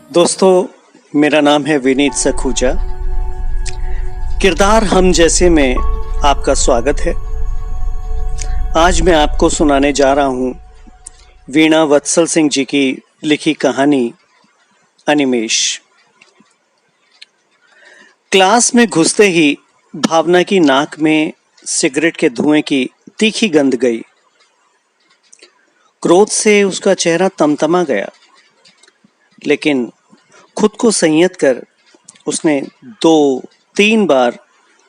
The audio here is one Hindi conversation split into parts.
दोस्तों, मेरा नाम है विनीत सखूजा। किरदार हम जैसे में आपका स्वागत है। आज मैं आपको सुनाने जा रहा हूं वीणा वत्सल सिंह जी की लिखी कहानी अनिमेष। क्लास में घुसते ही भावना की नाक में सिगरेट के धुएं की तीखी गंध गई। क्रोध से उसका चेहरा तमतमा गया, लेकिन खुद को संयत कर उसने 2-3 बार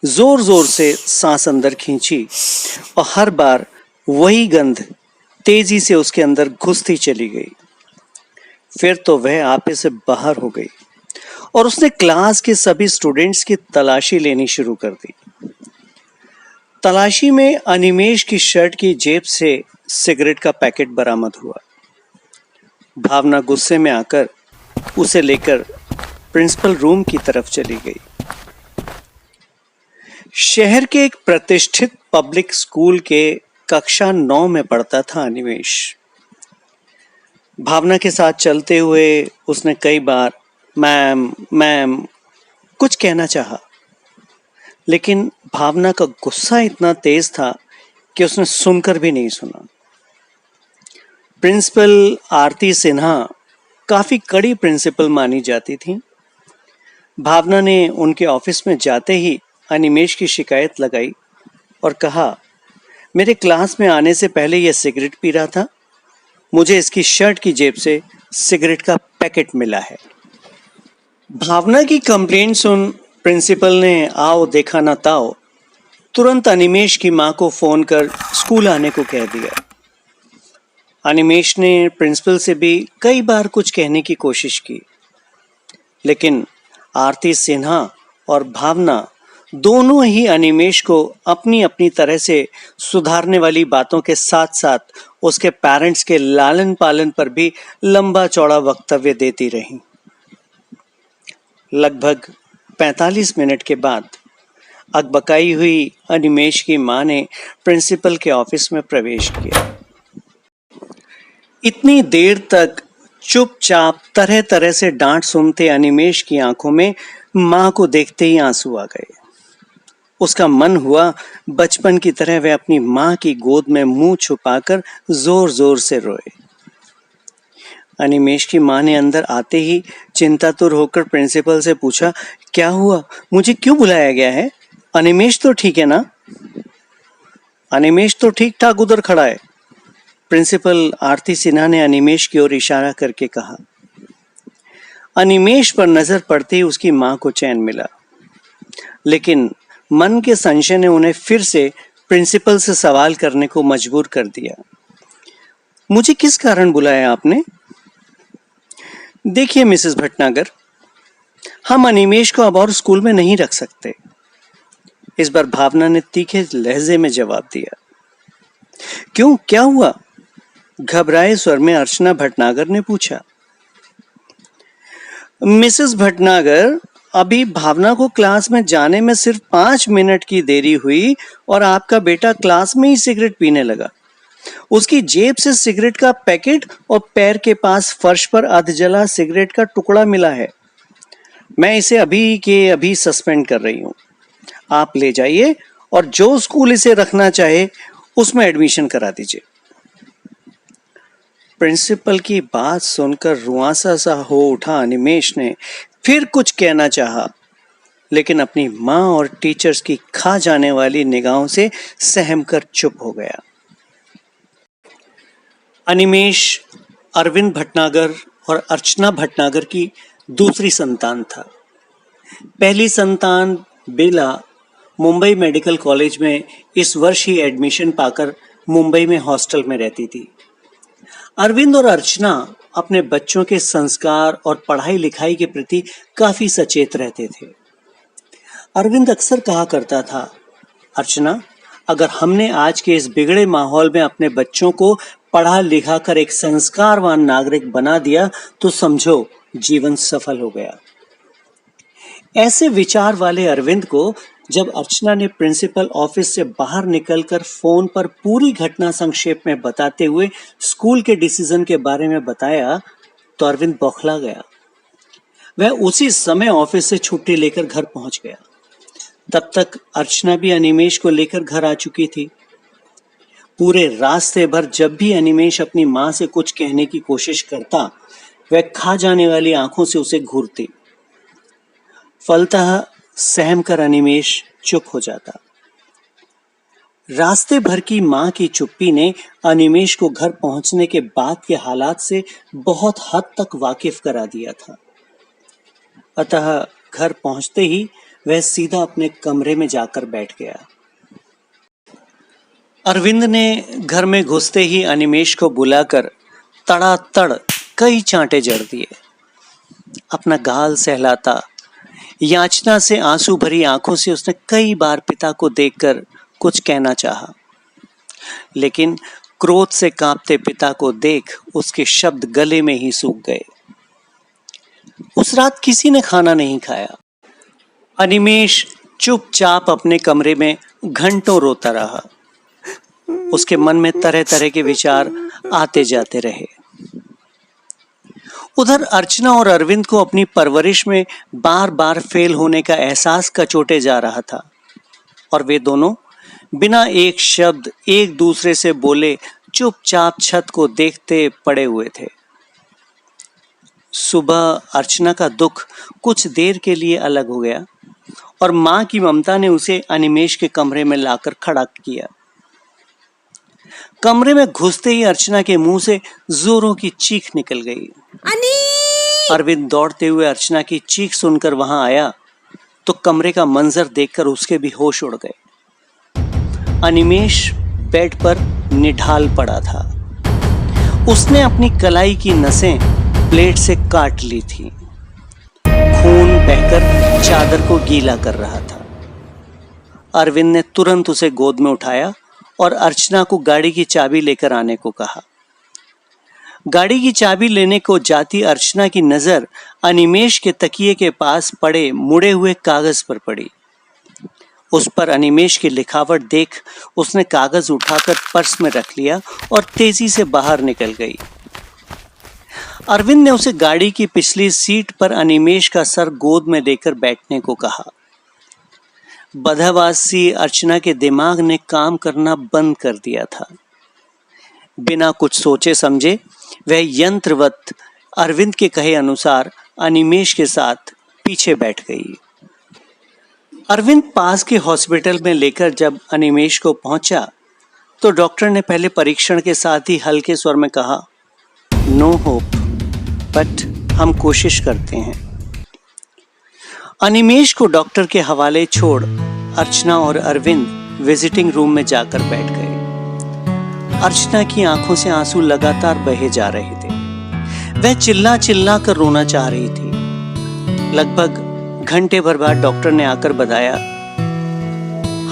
जोर जोर से सांस अंदर खींची और हर बार वही गंध तेजी से उसके अंदर घुसती चली गई। फिर तो वह आपे से बाहर हो गई और उसने क्लास के सभी स्टूडेंट्स की तलाशी लेनी शुरू कर दी। तलाशी में अनिमेष की शर्ट की जेब से सिगरेट का पैकेट बरामद हुआ। भावना गुस्से में आकर उसे लेकर प्रिंसिपल रूम की तरफ चली गई। शहर के एक प्रतिष्ठित पब्लिक स्कूल के कक्षा 9 में पढ़ता था अनिमेष। भावना के साथ चलते हुए उसने कई बार मैम मैम कुछ कहना चाहा, लेकिन भावना का गुस्सा इतना तेज था कि उसने सुनकर भी नहीं सुना। प्रिंसिपल आरती सिन्हा काफी कड़ी प्रिंसिपल मानी जाती थी। भावना ने उनके ऑफिस में जाते ही अनिमेष की शिकायत लगाई और कहा, मेरे क्लास में आने से पहले यह सिगरेट पी रहा था। मुझे इसकी शर्ट की जेब से सिगरेट का पैकेट मिला है। भावना की कंप्लेंट सुन प्रिंसिपल ने आओ देखा ना ताओ तुरंत अनिमेष की मां को फोन कर स्कूल आने को कह दिया। अनिमेष ने प्रिंसिपल से भी कई बार कुछ कहने की कोशिश की, लेकिन आरती सिन्हा और भावना दोनों ही अनिमेष को अपनी अपनी तरह से सुधारने वाली बातों के साथ साथ उसके पेरेंट्स के लालन पालन पर भी लंबा चौड़ा वक्तव्य देती रहीं। लगभग 45 मिनट के बाद अकबकाई हुई अनिमेष की मां ने प्रिंसिपल के ऑफिस में प्रवेश किया। इतनी देर तक चुपचाप तरह तरह से डांट सुनते अनिमेष की आंखों में मां को देखते ही आंसू आ गए। उसका मन हुआ बचपन की तरह वह अपनी मां की गोद में मुंह छुपाकर जोर जोर से रोए। अनिमेष की मां ने अंदर आते ही चिंतातुर होकर प्रिंसिपल से पूछा, क्या हुआ, मुझे क्यों बुलाया गया है? अनिमेष तो ठीक है ना? अनिमेष तो ठीक ठाक उधर खड़ा है। प्रिंसिपल आरती सिन्हा ने अनिमेष की ओर इशारा करके कहा। अनिमेष पर नजर पड़ते ही उसकी मां को चैन मिला, लेकिन मन के संशय ने उन्हें फिर से प्रिंसिपल से सवाल करने को मजबूर कर दिया। मुझे किस कारण बुलाया आपने? देखिए मिसेस भटनागर, हम अनिमेष को अब और स्कूल में नहीं रख सकते। इस बार भावना ने तीखे लहजे में जवाब दिया। क्यों, क्या हुआ? घबराए स्वर में अर्चना भटनागर ने पूछा। मिसेस भटनागर, अभी भावना को क्लास में जाने में सिर्फ 5 मिनट की देरी हुई और आपका बेटा क्लास में ही सिगरेट पीने लगा। उसकी जेब से सिगरेट का पैकेट और पैर के पास फर्श पर अधजला सिगरेट का टुकड़ा मिला है। मैं इसे अभी के अभी सस्पेंड कर रही हूं। आप ले जाइए और जो स्कूल इसे रखना चाहे उसमें एडमिशन करा दीजिए। प्रिंसिपल की बात सुनकर रुआंसा सा हो उठा अनिमेष ने फिर कुछ कहना चाहा, लेकिन अपनी मां और टीचर्स की खा जाने वाली निगाहों से सहमकर चुप हो गया। अनिमेष अरविंद भटनागर और अर्चना भटनागर की दूसरी संतान था। पहली संतान बेला मुंबई मेडिकल कॉलेज में इस वर्ष ही एडमिशन पाकर मुंबई में हॉस्टल में रहती थी। अरविंद और अर्चना अपने बच्चों के संस्कार और पढ़ाई लिखाई के प्रति काफी सचेत रहते थे। अरविंद अक्सर कहा करता था, अर्चना, अगर हमने आज के इस बिगड़े माहौल में अपने बच्चों को पढ़ा लिखा कर एक संस्कारवान नागरिक बना दिया तो समझो जीवन सफल हो गया। ऐसे विचार वाले अरविंद को जब अर्चना ने प्रिंसिपल ऑफिस से बाहर निकलकर फोन पर पूरी घटना संक्षेप में बताते हुए स्कूल के डिसीजन के बारे में बताया तो अरविंद बौखला गया। वह उसी समय ऑफिस से छुट्टी लेकर घर पहुंच गया। तब तक अर्चना भी अनिमेश को लेकर घर आ चुकी थी। पूरे रास्ते भर जब भी अनिमेश अपनी मां से कुछ कहने की कोशिश करता, वह खा जाने वाली आंखों से उसे घूरती। फलतः सहम कर अनिमेश चुप हो जाता। रास्ते भर की मां की चुप्पी ने अनिमेश को घर पहुंचने के बाद के हालात से बहुत हद तक वाकिफ करा दिया था। अतः घर पहुंचते ही वह सीधा अपने कमरे में जाकर बैठ गया। अरविंद ने घर में घुसते ही अनिमेश को बुलाकर तड़ातड़ कई चांटे जड़ दिए। अपना गाल सहलाता, याचना से आंसू भरी आंखों से उसने कई बार पिता को देखकर कुछ कहना चाहा, लेकिन क्रोध से कांपते पिता को देख उसके शब्द गले में ही सूख गए। उस रात किसी ने खाना नहीं खाया। अनिमेश चुपचाप अपने कमरे में घंटों रोता रहा। उसके मन में तरह तरह के विचार आते जाते रहे। उधर अर्चना और अरविंद को अपनी परवरिश में बार बार फेल होने का एहसास कचोटे जा रहा था और वे दोनों बिना एक शब्द एक दूसरे से बोले चुपचाप छत को देखते पड़े हुए थे। सुबह अर्चना का दुख कुछ देर के लिए अलग हो गया और मां की ममता ने उसे अनिमेश के कमरे में लाकर खड़ा किया। कमरे में घुसते ही अर्चना के मुंह से जोरों की चीख निकल गई। अरविंद दौड़ते हुए अर्चना की चीख सुनकर वहां आया तो कमरे का मंजर देखकर उसके भी होश उड़ गए। अनिमेश बेड पर निढाल पड़ा था। उसने अपनी कलाई की नसें ब्लेड से काट ली थी। खून बहकर चादर को गीला कर रहा था। अरविंद ने तुरंत उसे गोद में उठाया और अर्चना को गाड़ी की चाबी लेकर आने को कहा। गाड़ी की चाबी लेने को जाती अर्चना की नजर अनिमेश के तकिए के पास पड़े मुड़े हुए कागज पर पड़ी। उस पर अनिमेश की लिखावट देख उसने कागज उठाकर पर्स में रख लिया और तेजी से बाहर निकल गई। अरविंद ने उसे गाड़ी की पिछली सीट पर अनिमेश का सर गोद में लेकर बैठने को कहा। बदहवास सी अर्चना के दिमाग ने काम करना बंद कर दिया था। बिना कुछ सोचे समझे वह यंत्रवत अरविंद के कहे अनुसार अनिमेश के साथ पीछे बैठ गई। अरविंद पास के हॉस्पिटल में लेकर जब अनिमेश को पहुंचा तो डॉक्टर ने पहले परीक्षण के साथ ही हल्के स्वर में कहा, नो होप, बट हम कोशिश करते हैं। अनिमेश को डॉक्टर के हवाले छोड़ अर्चना और अरविंद विजिटिंग रूम में जाकर बैठ गए। अर्चना की आंखों से आंसू लगातार बहे जा रहे थे। वह चिल्ला चिल्ला कर रोना चाह रही थी। लगभग घंटे भर बाद डॉक्टर ने आकर बताया,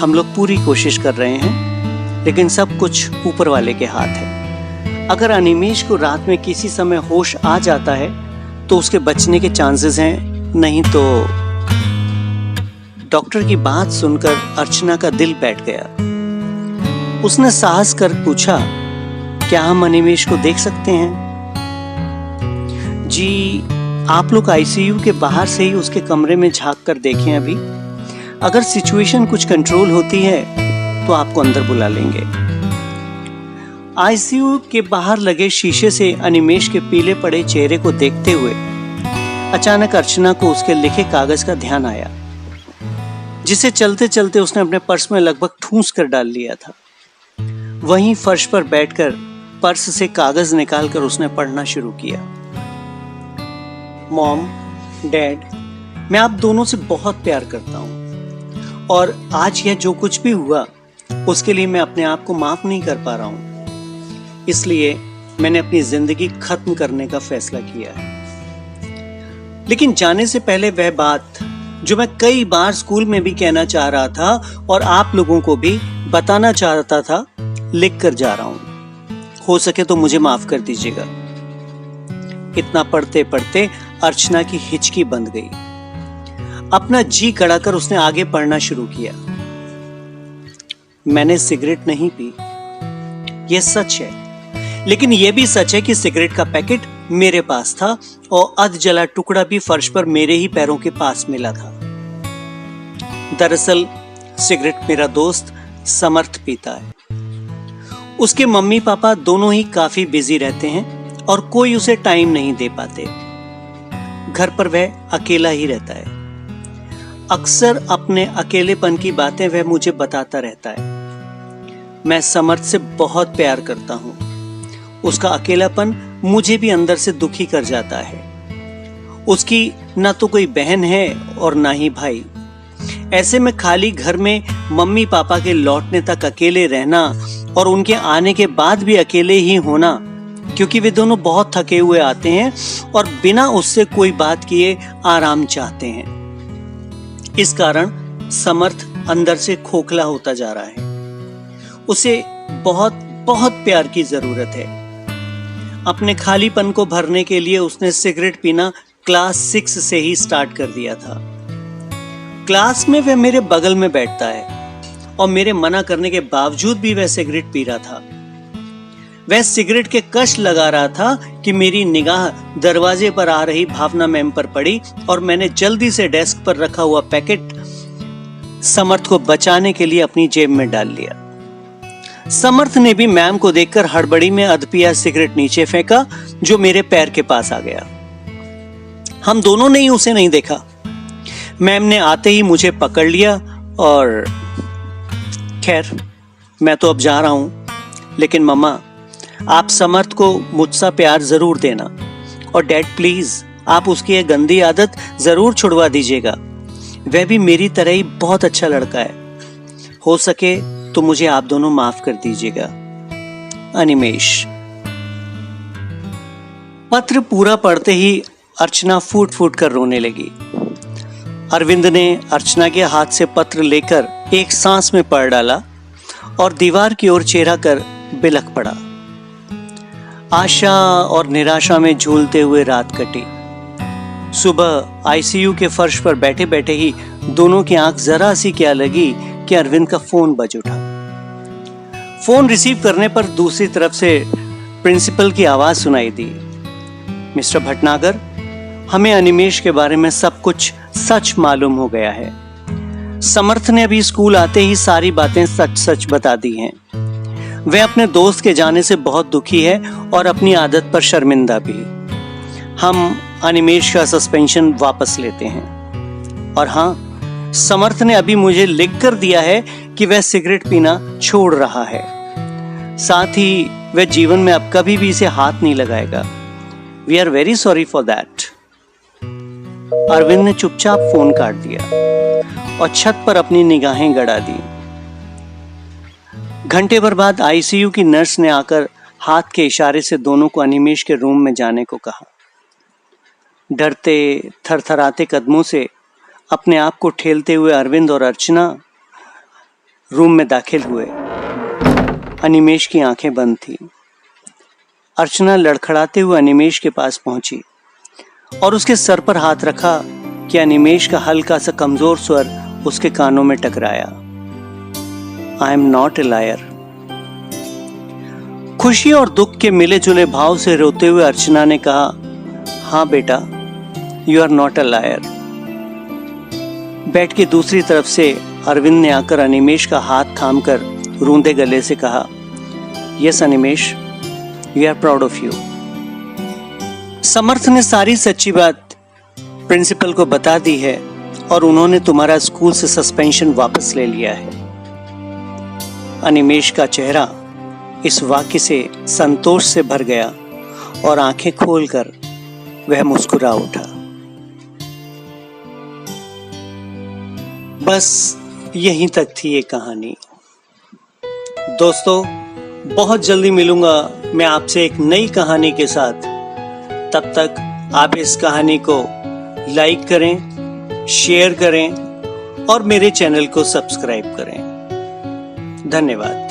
हम लोग पूरी कोशिश कर रहे हैं, लेकिन सब कुछ ऊपर वाले के हाथ है। अगर अनिमेश को रात में किसी समय होश आ जाता है तो उसके बचने के चांसेस हैं, नहीं तो। डॉक्टर की बात सुनकर अर्चना का दिल बैठ गया। उसने साहस कर पूछा, क्या हम अनिमेश को देख सकते हैं? जी, आप लोग आईसीयू के बाहर से ही उसके कमरे में झांक कर देखें। अभी अगर सिचुएशन कुछ कंट्रोल होती है तो आपको अंदर बुला लेंगे। आईसीयू के बाहर लगे शीशे से अनिमेश के पीले पड़े चेहरे को देखते हुए अचानक अर्चना को उसके लिखे कागज का ध्यान आया, जिसे चलते चलते उसने अपने पर्स में लगभग ठूंस कर डाल लिया था। वहीं फर्श पर बैठकर पर्स से कागज निकालकर उसने पढ़ना शुरू किया। मॉम, डैड, मैं आप दोनों से बहुत प्यार करता हूँ और आज यह जो कुछ भी हुआ उसके लिए मैं अपने आप को माफ नहीं कर पा रहा हूँ। इसलिए मैंने अपनी जिंदगी खत्म करने का फैसला किया है। लेकिन जाने से पहले वह बात जो मैं कई बार स्कूल में भी कहना चाह रहा था और आप लोगों को भी बताना चाहता था, लिख कर जा रहा हूं। हो सके तो मुझे माफ कर दीजिएगा। इतना पढ़ते पढ़ते अर्चना की हिचकी बंद गई। अपना जी कड़ा कर उसने आगे पढ़ना शुरू किया। मैंने सिगरेट नहीं पी, यह सच है, लेकिन यह भी सच है कि सिगरेट का पैकेट मेरे पास था और अध जला टुकड़ा भी फर्श पर मेरे ही पैरों के पास मिला था। दरअसल सिगरेट मेरा दोस्त समर्थ पीता है। उसके मम्मी पापा दोनों ही काफी बिजी रहते हैं और कोई उसे टाइम नहीं दे पाते। घर पर वह अकेला ही रहता है। अक्सर अपने अकेलेपन की बातें वह मुझे बताता रहता है। मैं समर्थ से बहुत प्यार करता हूं। उसका अकेलापन मुझे भी अंदर से दुखी कर जाता है। उसकी ना तो कोई बहन है और ना ही भाई। ऐसे में खाली घर में मम्मी पापा के लौटने तक अकेले रहना और उनके आने के बाद भी अकेले ही होना, क्योंकि वे दोनों बहुत थके हुए आते हैं और बिना उससे कोई बात किए आराम चाहते हैं। इस कारण समर्थ अंदर से खोखला होता जा रहा है। उसे बहुत बहुत प्यार की जरूरत है। अपने खालीपन को भरने के लिए उसने सिगरेट पीना क्लास 6 से ही स्टार्ट कर दिया था। क्लास में वह मेरे बगल में बैठता है और मेरे मना करने के बावजूद भी वह सिगरेट पी रहा था। वह सिगरेट के कश लगा रहा था कि मेरी निगाह दरवाजे पर आ रही भावना मैम पर पड़ी और मैंने जल्दी से डेस्क पर रखा हुआ पैकेट समर्थ को बचाने के लिए अपनी जेब में डाल लिया। समर्थ ने भी मैम को देखकर हड़बड़ी में अधपिया सिगरेट नीचे फेंका, जो मेरे पैर के पास आ गया। हम दोनों ने ही उसे नहीं देखा। मैम ने आते ही मुझे पकड़ लिया और खैर मैं तो अब जा रहा हूं, लेकिन मम्मा आप समर्थ को मुझसे प्यार जरूर देना और डैड प्लीज आप उसकी ये गंदी आदत जरूर छुड़वा दीजिएगा। वह भी मेरी तरह ही बहुत अच्छा लड़का है। हो सके तो मुझे आप दोनों माफ कर दीजिएगा। अनिमेश। पत्र पूरा पढ़ते ही अर्चना फूट फूट कर रोने लगी। अरविंद ने अर्चना के हाथ से पत्र लेकर एक सांस में पढ़ डाला और दीवार की ओर चेहरा कर बिलख पड़ा। आशा और निराशा में झूलते हुए रात कटी। सुबह आईसीयू के फर्श पर बैठे बैठे ही दोनों की आंख जरा सी क्या लगी कि अरविंद का फोन बज उठा। फोन रिसीव करने पर दूसरी तरफ से प्रिंसिपल की आवाज सुनाई दी। मिस्टर भटनागर, हमें अनिमेश के बारे में सब कुछ सच मालूम हो गया है। समर्थ ने अभी स्कूल आते ही सारी बातें सच सच बता दी हैं। वह अपने दोस्त के जाने से बहुत दुखी है और अपनी आदत पर शर्मिंदा भी। हम अनिमेश का सस्पेंशन वापस लेते हैं। और हाँ, समर्थ ने अभी मुझे लिख कर दिया है कि वह सिगरेट पीना छोड़ रहा है। साथ ही वह जीवन में अब कभी भी इसे हाथ नहीं लगाएगा। We are very sorry for that. Arvind ने चुपचाप फोन काट दिया और छत पर अपनी निगाहें गड़ा दी। घंटे भर बाद आईसीयू की नर्स ने आकर हाथ के इशारे से दोनों को अनिमेश के रूम में जाने को कहा। डरते थरथराते कदमों से अपने आप को ठेलते हुए अरविंद और अर्चना रूम में दाखिल हुए। अनिमेश की आंखें बंद थीं। अर्चना लड़खड़ाते हुए अनिमेश के पास पहुंची और उसके सर पर हाथ रखा कि अनिमेश का हल्का सा कमजोर स्वर उसके कानों में टकराया। I am not a lawyer. खुशी और दुख के मिले जुले भाव से रोते हुए अर्चना ने कहा, हाँ बेटा, you are not a liar. Bed की दूसरी तरफ से अरविंद ने आकर अनिमेश का हाथ थामकर रूंधे गले से कहा, yes Animesh, we are proud of you. Samarth ने सारी सच्ची बात प्रिंसिपल को बता दी है और उन्होंने तुम्हारा स्कूल से सस्पेंशन वापस ले लिया है। अनिमेश का चेहरा इस वाक्य से संतोष से भर गया और आंखें खोलकर वह मुस्कुरा उठा। बस यहीं तक थी ये कहानी। दोस्तों, बहुत जल्दी मिलूंगा मैं आपसे एक नई कहानी के साथ। तब तक आप इस कहानी को लाइक करें, शेयर करें और मेरे चैनल को सब्सक्राइब करें। धन्यवाद।